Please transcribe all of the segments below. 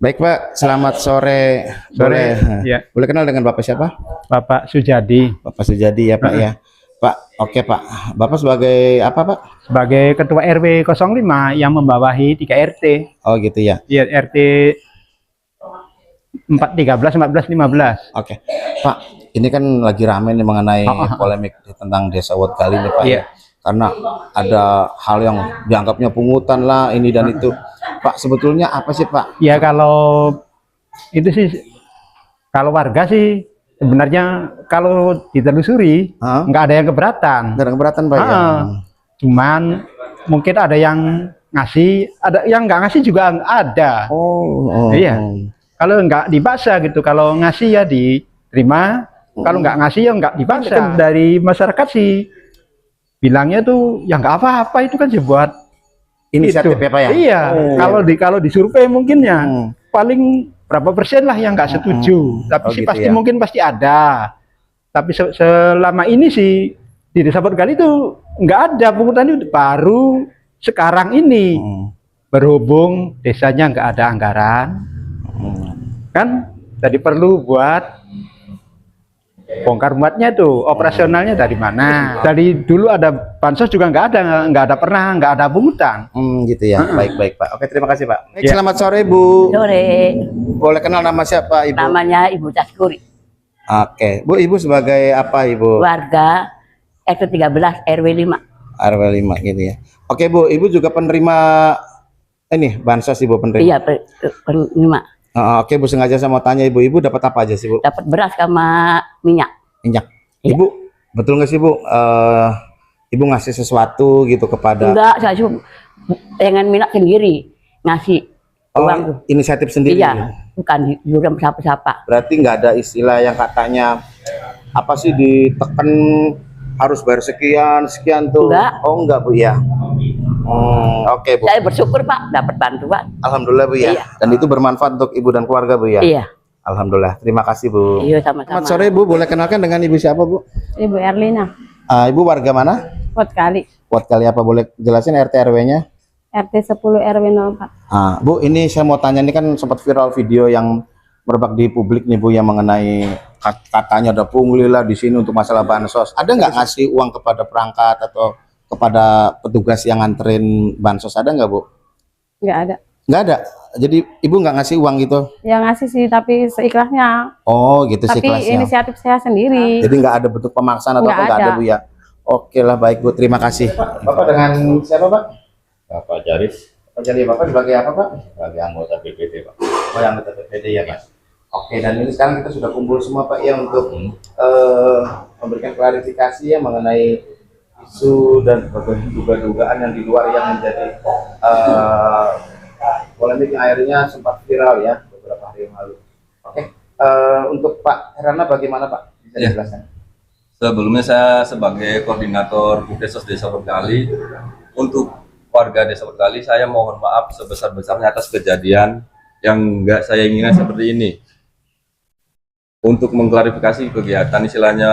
Baik Pak, selamat sore. Boleh, Ya, boleh kenal dengan Bapak siapa? Bapak Sujadi Bapak Sujadi ya Pak ya. Pak, oke Pak. Bapak sebagai apa Pak? sebagai Ketua RW 05 yang membawahi 3 RT. Oh gitu ya. Ya, RT 13, 14, 15. Oke. Pak, ini kan lagi rame nih mengenai Oh. polemik tentang Desa Wot Kali nih Pak. Iya. Ya. Karena ada hal yang dianggapnya pungutan lah ini dan itu. Pak, sebetulnya apa sih Pak? Ya, kalau itu sih, kalau warga sih sebenarnya kalau ditelusuri Hah? nggak ada yang keberatan. Nggak ada keberatan Pak ya? Cuman mungkin ada yang ngasih, ada yang nggak ngasih juga ada. Oh. Iya. Kalau nggak dipaksa gitu, kalau ngasih ya diterima, kalau nggak ngasih ya nggak dipaksa. Dari masyarakat sih bilangnya tuh ya nggak apa-apa, itu kan buat Inisiatif itu. ya Pak ya? Iya. Kalau disurvei mungkin ya paling berapa persen lah yang nggak setuju. Tapi Oh, sih gitu pasti ya? mungkin pasti ada. Tapi selama ini sih di Desa Porgali itu nggak ada pungutan, itu baru sekarang ini. Berhubung desanya nggak ada anggaran, kan tadi perlu buat bongkar muatnya tuh, operasionalnya dari mana? Dari dulu ada bansos juga nggak ada pernah nggak ada pungutan. Gitu ya. Baik Pak. Oke, terima kasih Pak. Baik, Ya. selamat sore Bu. Sore, Boleh kenal nama siapa Ibu? namanya Ibu Caskuri, Oke, Bu, Ibu sebagai apa Ibu? warga RT 13 RW 5. RW 5 gitu ya. Oke Bu, Ibu juga penerima ini bansos Ibu penerima. Iya, penerima. Oke Bu, sengaja saya mau tanya Ibu dapat apa aja sih Bu? Dapat beras sama minyak. Minyak. Iya. Ibu, betul nggak sih Bu? Ibu ngasih sesuatu gitu kepada Enggak, saya cuma dengan minyak sendiri ngasih uang tuh. inisiatif sendiri. Iya, bukan diuram siapa-siapa. Berarti nggak ada istilah yang katanya apa sih ditekan harus bayar sekian tuh. Enggak. Oh enggak Bu ya. Oke Bu. Saya bersyukur Pak dapat bantuan. Alhamdulillah Bu ya. Iya. Dan itu bermanfaat untuk Ibu dan keluarga Bu ya. Iya, Alhamdulillah. Terima kasih Bu. iya sama-sama. Selamat sore Bu. Boleh kenalkan dengan Ibu siapa Bu? Ibu Erlina, Ibu warga mana? Pot Kali, Buat kali apa boleh jelasin RT RW-nya? RT 10 RW 04. Bu, ini saya mau tanya, ini kan sempat viral video yang merebak di publik nih Bu, yang mengenai katanya ada pungli lah di sini untuk masalah bansos. Ada nggak ngasih uang kepada perangkat atau kepada petugas yang nganterin bansos? Ada nggak Bu? Nggak ada. Nggak ada. Jadi Ibu nggak ngasih uang gitu? Yang ngasih sih tapi seikhlasnya. Oh gitu sih Tapi kelasnya. inisiatif saya sendiri. Jadi nggak ada bentuk pemaksaan atau Nggak nggak ada ada. Bu ya? Oke lah, baik Bu, terima kasih. Bapak dengan siapa Pak? Bapak Jaris Pak Jadi Bapak sebagai apa Pak? sebagai anggota BPD, Pak. Oh, yang anggota BPD ya Pak. Oke, dan ini sekarang kita sudah kumpul semua Pak ya untuk memberikan klarifikasi ya mengenai isu dan berbagai dugaan yang di luar yang menjadi polemik yang akhirnya sempat viral ya beberapa hari yang lalu. Oke, untuk Pak Herana bagaimana Pak? Bisa Ya. dijelaskan? Sebelumnya saya sebagai koordinator Bukdesos Desa Porgali, untuk warga Desa Porgali saya mohon maaf sebesar-besarnya atas kejadian yang nggak saya inginkan seperti ini. Untuk mengklarifikasi kegiatan istilahnya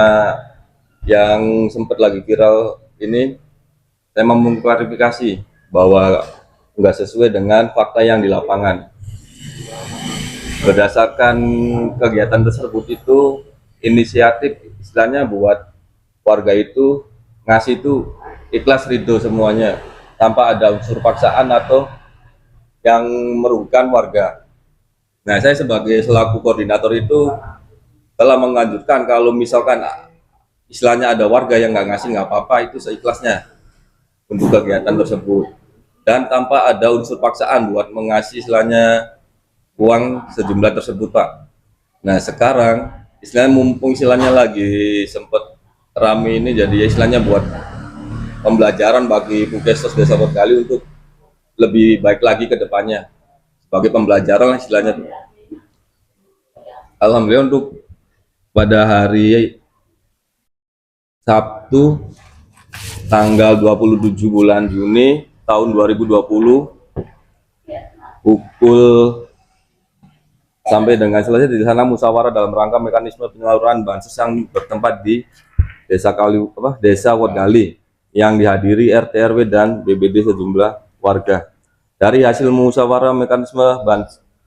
yang sempat lagi viral ini, saya mau mengklarifikasi bahwa nggak sesuai dengan fakta yang di lapangan. Berdasarkan kegiatan tersebut itu inisiatif istilahnya buat warga itu ngasih itu ikhlas ridho semuanya tanpa ada unsur paksaan atau yang merugikan warga. Nah, saya sebagai selaku koordinator itu telah menganjurkan kalau misalkan istilahnya ada warga yang nggak ngasih nggak apa-apa, itu seikhlasnya untuk kegiatan tersebut dan tanpa ada unsur paksaan buat mengasih istilahnya uang sejumlah tersebut Pak. Nah sekarang istilahnya mumpung istilahnya lagi sempat rame ini, jadi istilahnya buat pembelajaran bagi Bukdesos Desa Porgali untuk lebih baik lagi ke depannya sebagai pembelajaran istilahnya. Alhamdulillah untuk pada hari Sabtu tanggal 27 bulan Juni tahun 2020 pukul sampai dengan selesai di sana musyawarah dalam rangka mekanisme penyaluran bansos yang bertempat di Desa Porgali yang dihadiri RT RW dan BBD sejumlah warga. Dari hasil musyawarah mekanisme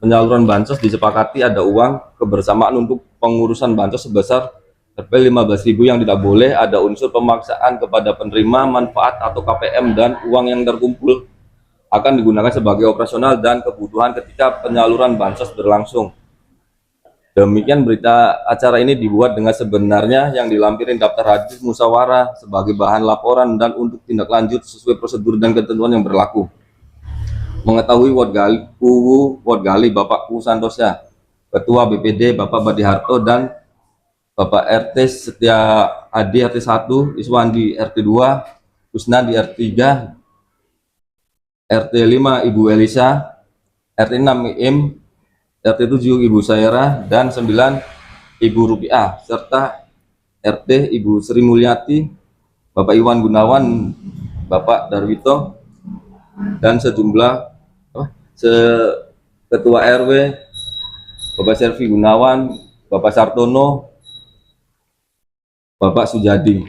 penyaluran bansos disepakati ada uang kebersamaan untuk pengurusan bansos sebesar Rp 15.000 yang tidak boleh ada unsur pemaksaan kepada penerima manfaat atau KPM, dan uang yang terkumpul akan digunakan sebagai operasional dan kebutuhan ketika penyaluran bansos berlangsung. Demikian berita acara ini dibuat dengan sebenarnya yang dilampirin daftar hadis musyawarah sebagai bahan laporan dan untuk tindak lanjut sesuai prosedur dan ketentuan yang berlaku. Mengetahui Wardgali Bapak Ku Santosya, Ketua BPD Bapak Badi Harto, dan Bapak RT Setia Adi RT 1, Iswandi RT 2, Kusna di RT 3, RT 5 Ibu Elisa, RT 6 Im, RT 7 Ibu Saira, dan 9 Ibu Rupiah, serta RT Ibu Sri Mulyati, Bapak Iwan Gunawan, Bapak Darwito, dan sejumlah Ketua RW Bapak Servi Gunawan, Bapak Sartono, Bapak Sujadi.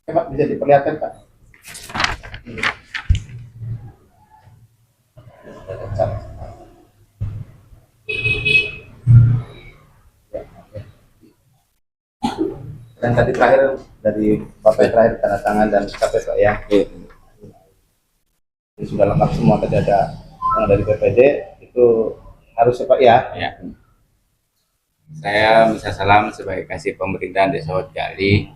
Pak, bisa diperlihatkan Pak? Dan tadi terakhir dari Bapak terakhir tanda tangan dan SKP Pak ya. Ini sudah lengkap semua, tadi ada yang dari BPD itu harus Pak ya. Ya. Saya Misa Salam sebagai kasih pemerintahan Desa Wardgali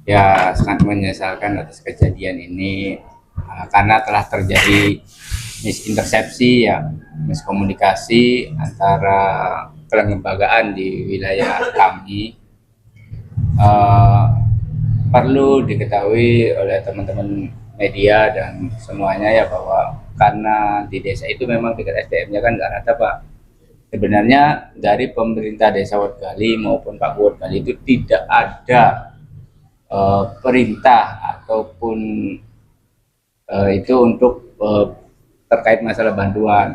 ya sangat menyesalkan atas kejadian ini karena telah terjadi misintersepsi ya, miskomunikasi antara kelembagaan di wilayah kami. Perlu diketahui oleh teman-teman media dan semuanya ya bahwa karena di desa itu memang tingkat SDM-nya kan nggak rata Pak. Sebenarnya dari pemerintah Desa Wardgali maupun Pak Wardgali itu tidak ada perintah ataupun itu untuk terkait masalah bantuan.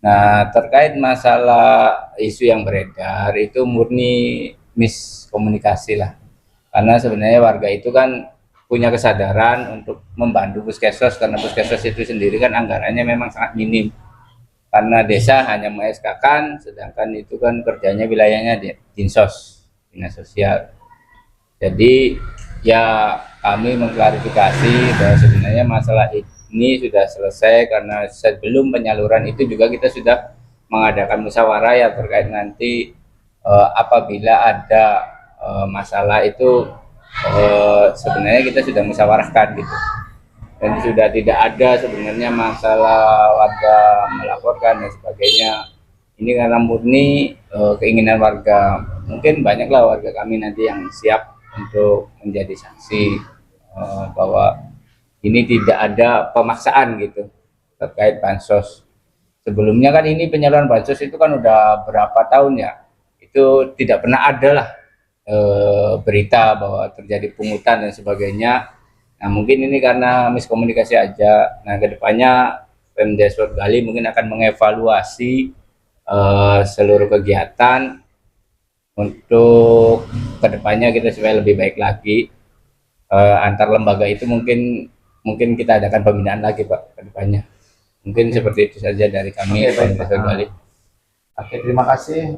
Nah, terkait masalah isu yang beredar itu murni miskomunikasi lah. Karena sebenarnya warga itu kan punya kesadaran untuk membantu puskesmas, karena puskesmas itu sendiri kan anggarannya memang sangat minim. Karena desa hanya mengeskakan, sedangkan itu kan kerjanya wilayahnya di Dinsos, Dinas Sosial. Jadi ya kami mengklarifikasi bahwa sebenarnya masalah ini sudah selesai, karena sebelum penyaluran itu juga kita sudah mengadakan musyawarah ya terkait nanti apabila ada masalah itu sebenarnya kita sudah musyawarahkan gitu. Dan sudah tidak ada sebenarnya masalah warga melaporkan dan sebagainya. Ini karena murni keinginan warga. Mungkin banyaklah warga kami nanti yang siap untuk menjadi saksi bahwa ini tidak ada pemaksaan gitu terkait bansos. Sebelumnya kan ini penyaluran bansos itu kan udah berapa tahun ya, itu tidak pernah ada lah berita bahwa terjadi pungutan dan sebagainya. Nah, mungkin ini karena miskomunikasi aja. Nah, kedepannya Pemda Wardgali mungkin akan mengevaluasi seluruh kegiatan untuk kedepannya kita supaya lebih baik lagi. Antar lembaga itu mungkin kita adakan pembinaan lagi Pak kedepannya. Mungkin seperti itu saja dari kami Pemda Wardgali. Oke, terima kasih.